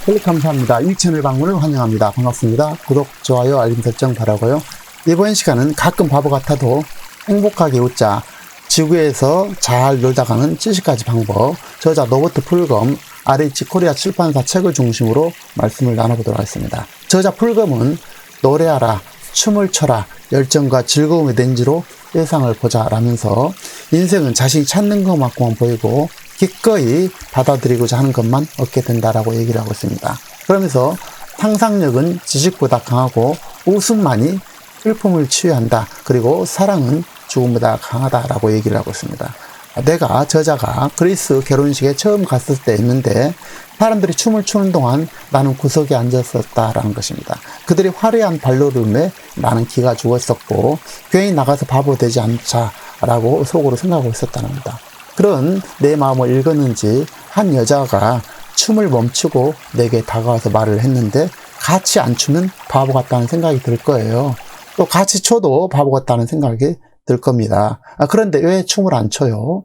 클릭 감사합니다. 이 채널 방문을 환영합니다. 반갑습니다. 구독, 좋아요, 알림 설정 바라고요. 이번 시간은 가끔 바보 같아도 행복하게 웃자. 지구에서 잘 놀다가는 70가지 방법. 저자 노버트 풀검, RH 코리아 출판사 책을 중심으로 말씀을 나눠보도록 하겠습니다. 저자 풀검은 노래하라, 춤을 춰라, 열정과 즐거움의 렌즈로 세상을 보자 라면서 인생은 자신이 찾는 것만큼만 보이고 기꺼이 받아들이고자 하는 것만 얻게 된다라고 얘기를 하고 있습니다. 그러면서 상상력은 지식보다 강하고 웃음만이 슬픔을 치유한다. 그리고 사랑은 죽음보다 강하다라고 얘기를 하고 있습니다. 저자가 그리스 결혼식에 처음 갔을 때였는데 사람들이 춤을 추는 동안 나는 구석에 앉았었다라는 것입니다. 그들이 화려한 발로름에 나는 기가 죽었었고 괜히 나가서 바보 되지 않자라고 속으로 생각하고 있었다는 겁니다. 그런 내 마음을 읽었는지 한 여자가 춤을 멈추고 내게 다가와서 말을 했는데 같이 안 추면 바보 같다는 생각이 들 거예요. 또 같이 춰도 바보 같다는 생각이 들 겁니다. 그런데 왜 춤을 안 춰요?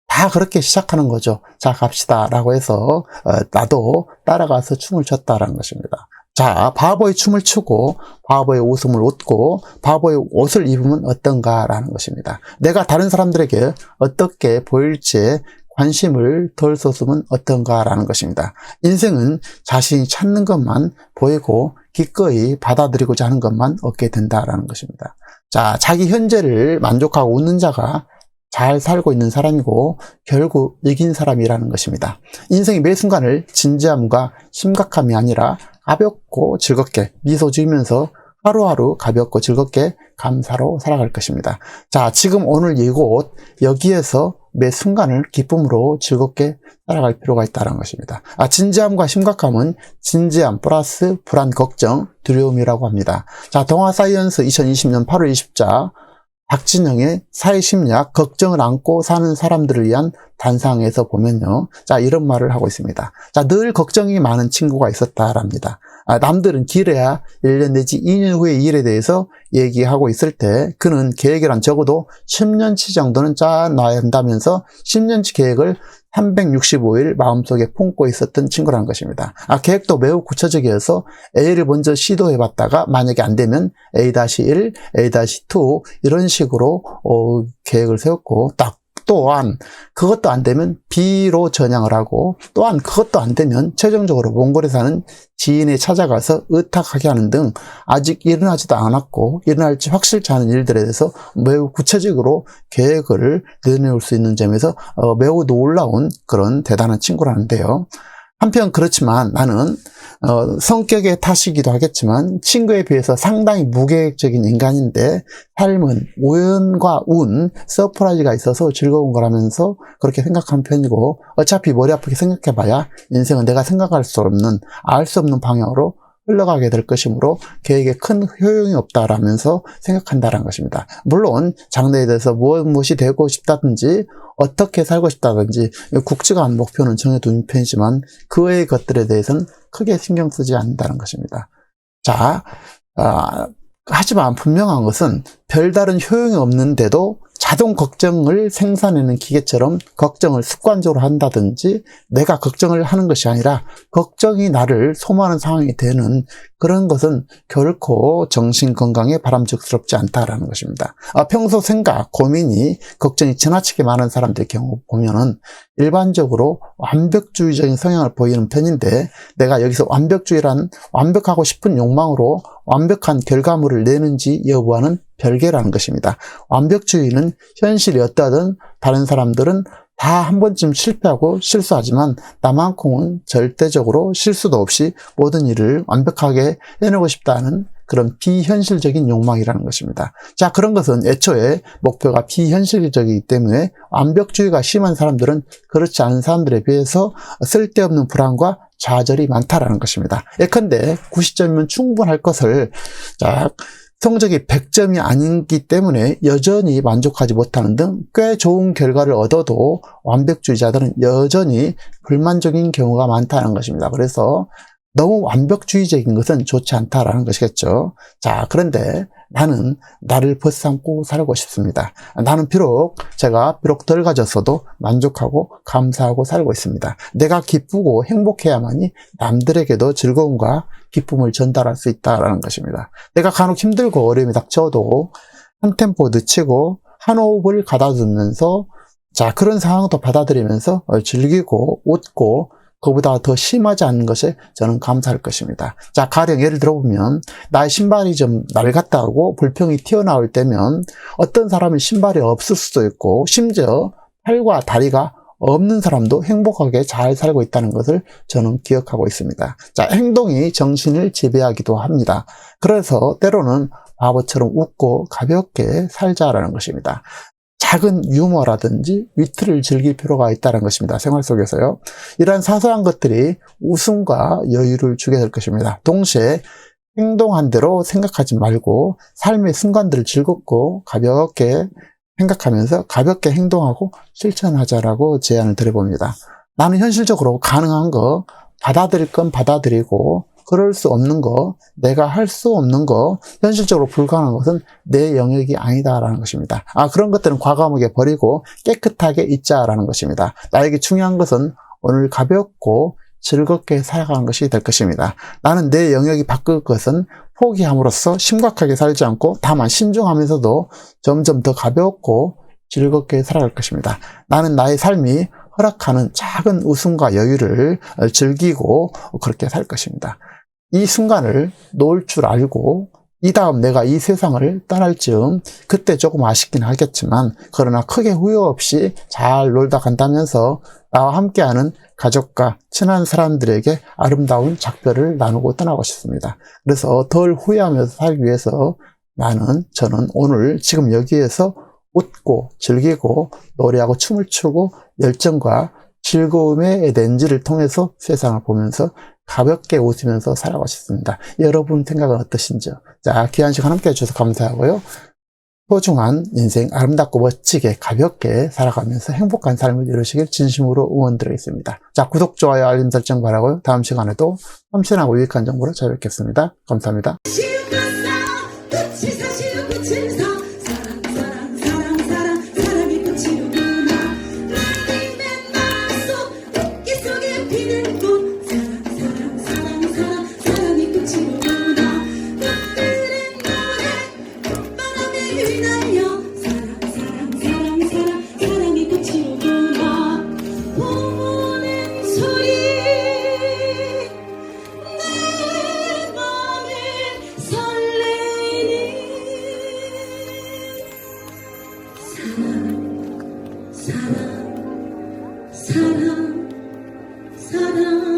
다 그렇게 시작하는 거죠. 자, 갑시다 라고 해서 나도 따라가서 춤을 췄다라는 것입니다. 자, 바보의 춤을 추고 바보의 웃음을 웃고 바보의 옷을 입으면 어떤가라는 것입니다. 내가 다른 사람들에게 어떻게 보일지 관심을 덜 쏟으면 어떤가라는 것입니다. 인생은 자신이 찾는 것만 보이고 기꺼이 받아들이고자 하는 것만 얻게 된다라는 것입니다. 자, 자기 현재를 만족하고 웃는 자가 잘 살고 있는 사람이고 결국 이긴 사람이라는 것입니다. 인생의 매 순간을 진지함과 심각함이 아니라 가볍고 즐겁게 미소 지으면서 하루하루 가볍고 즐겁게 감사로 살아갈 것입니다. 자, 지금 오늘 이곳 여기에서 매 순간을 기쁨으로 즐겁게 살아갈 필요가 있다는 것입니다. 진지함과 심각함은 진지함 플러스 불안, 걱정, 두려움이라고 합니다. 자, 동아사이언스 2020년 8월 20자 박진영의 사회심리학, 걱정을 안고 사는 사람들을 위한 단상에서 보면요. 자, 이런 말을 하고 있습니다. 자, 늘 걱정이 많은 친구가 있었다랍니다. 남들은 길어야 1년 내지 2년 후의 일에 대해서 얘기하고 있을 때 그는 계획이란 적어도 10년치 정도는 짜놔야 한다면서 10년치 계획을 365일 마음속에 품고 있었던 친구라는 것입니다. 계획도 매우 구체적이어서 A를 먼저 시도해봤다가 만약에 안 되면 A-1, A-2 이런 식으로 계획을 세웠고 또한 그것도 안 되면 B로 전향을 하고 또한 그것도 안 되면 최종적으로 몽골에 사는 지인에 찾아가서 의탁하게 하는 등 아직 일어나지도 않았고 일어날지 확실치 않은 일들에 대해서 매우 구체적으로 계획을 내놓을 수 있는 점에서 매우 놀라운 그런 대단한 친구라는데요. 한편 그렇지만 나는 성격의 탓이기도 하겠지만 친구에 비해서 상당히 무계획적인 인간인데 삶은 우연과 운, 서프라이즈가 있어서 즐거운 거라면서 그렇게 생각하는 편이고 어차피 머리 아프게 생각해봐야 인생은 내가 생각할 수 없는, 알 수 없는 방향으로 흘러가게 될 것이므로 계획에 큰 효용이 없다라면서 생각한다는 것입니다. 물론 장래에 대해서 무엇이 되고 싶다든지 어떻게 살고 싶다든지 국지가한 목표는 정해둔 편이지만 그 외의 것들에 대해서는 크게 신경 쓰지 않는다는 것입니다. 자, 하지만 분명한 것은 별다른 효용이 없는데도 자동 걱정을 생산해내는 기계처럼 걱정을 습관적으로 한다든지 내가 걱정을 하는 것이 아니라 걱정이 나를 소모하는 상황이 되는 그런 것은 결코 정신건강에 바람직스럽지 않다라는 것입니다. 평소 생각, 고민이, 걱정이 지나치게 많은 사람들의 경우 보면은 일반적으로 완벽주의적인 성향을 보이는 편인데 내가 여기서 완벽주의란 완벽하고 싶은 욕망으로 완벽한 결과물을 내는지 여부와는 별개라는 것입니다. 완벽주의는 현실이 어떠하든 다른 사람들은 다 한 번쯤 실패하고 실수하지만 나만큼은 절대적으로 실수도 없이 모든 일을 완벽하게 해내고 싶다는 그런 비현실적인 욕망이라는 것입니다. 자, 그런 것은 애초에 목표가 비현실적이기 때문에 완벽주의가 심한 사람들은 그렇지 않은 사람들에 비해서 쓸데없는 불안과 좌절이 많다라는 것입니다. 예컨대 90점이면 충분할 것을 성적이 100점이 아니기 때문에 여전히 만족하지 못하는 등 꽤 좋은 결과를 얻어도 완벽주의자들은 여전히 불만족인 경우가 많다는 것입니다. 그래서 너무 완벽주의적인 것은 좋지 않다라는 것이겠죠. 자, 그런데 나는 나를 벗삼고 살고 싶습니다. 나는 제가 비록 덜 가졌어도 만족하고 감사하고 살고 있습니다. 내가 기쁘고 행복해야만이 남들에게도 즐거움과 기쁨을 전달할 수 있다는 것입니다. 내가 간혹 힘들고 어려움이 닥쳐도 한 템포 늦추고 한 호흡을 가다듬으면서 그런 상황도 받아들이면서 즐기고 웃고 그보다 더 심하지 않은 것에 저는 감사할 것입니다. 가령 예를 들어보면 나의 신발이 좀 낡았다고 불평이 튀어나올 때면 어떤 사람은 신발이 없을 수도 있고 심지어 팔과 다리가 없는 사람도 행복하게 잘 살고 있다는 것을 저는 기억하고 있습니다. 행동이 정신을 지배하기도 합니다. 그래서 때로는 바보처럼 웃고 가볍게 살자라는 것입니다. 작은 유머라든지 위트를 즐길 필요가 있다는 것입니다. 생활 속에서요. 이러한 사소한 것들이 웃음과 여유를 주게 될 것입니다. 동시에 행동한 대로 생각하지 말고 삶의 순간들을 즐겁고 가볍게 생각하면서 가볍게 행동하고 실천하자라고 제안을 드려봅니다. 나는 현실적으로 가능한 거, 받아들일 건 받아들이고 그럴 수 없는 거, 내가 할 수 없는 거, 현실적으로 불가능한 것은 내 영역이 아니다라는 것입니다. 그런 것들은 과감하게 버리고 깨끗하게 잊자라는 것입니다. 나에게 중요한 것은 오늘 가볍고 즐겁게 살아가는 것이 될 것입니다. 나는 내 영역이 바뀔 것은 포기함으로써 심각하게 살지 않고 다만 신중하면서도 점점 더 가볍고 즐겁게 살아갈 것입니다. 나는 나의 삶이 허락하는 작은 웃음과 여유를 즐기고 그렇게 살 것입니다. 이 순간을 놓을 줄 알고 이 다음 내가 이 세상을 떠날 즈음 그때 조금 아쉽긴 하겠지만 그러나 크게 후회 없이 잘 놀다 간다면서 나와 함께하는 가족과 친한 사람들에게 아름다운 작별을 나누고 떠나고 싶습니다. 그래서 덜 후회하면서 살기 위해서 저는 오늘 지금 여기에서 웃고 즐기고 노래하고 춤을 추고 열정과 즐거움의 렌즈를 통해서 세상을 보면서 가볍게 웃으면서 살아가고 싶습니다. 여러분 생각은 어떠신지요? 귀한 시간 함께 해주셔서 감사하고요. 소중한 인생 아름답고 멋지게 가볍게 살아가면서 행복한 삶을 이루시길 진심으로 응원드리겠습니다. 구독, 좋아요, 알림 설정 바라고요. 다음 시간에도 참신하고 유익한 정보로 찾아뵙겠습니다. 감사합니다. 사랑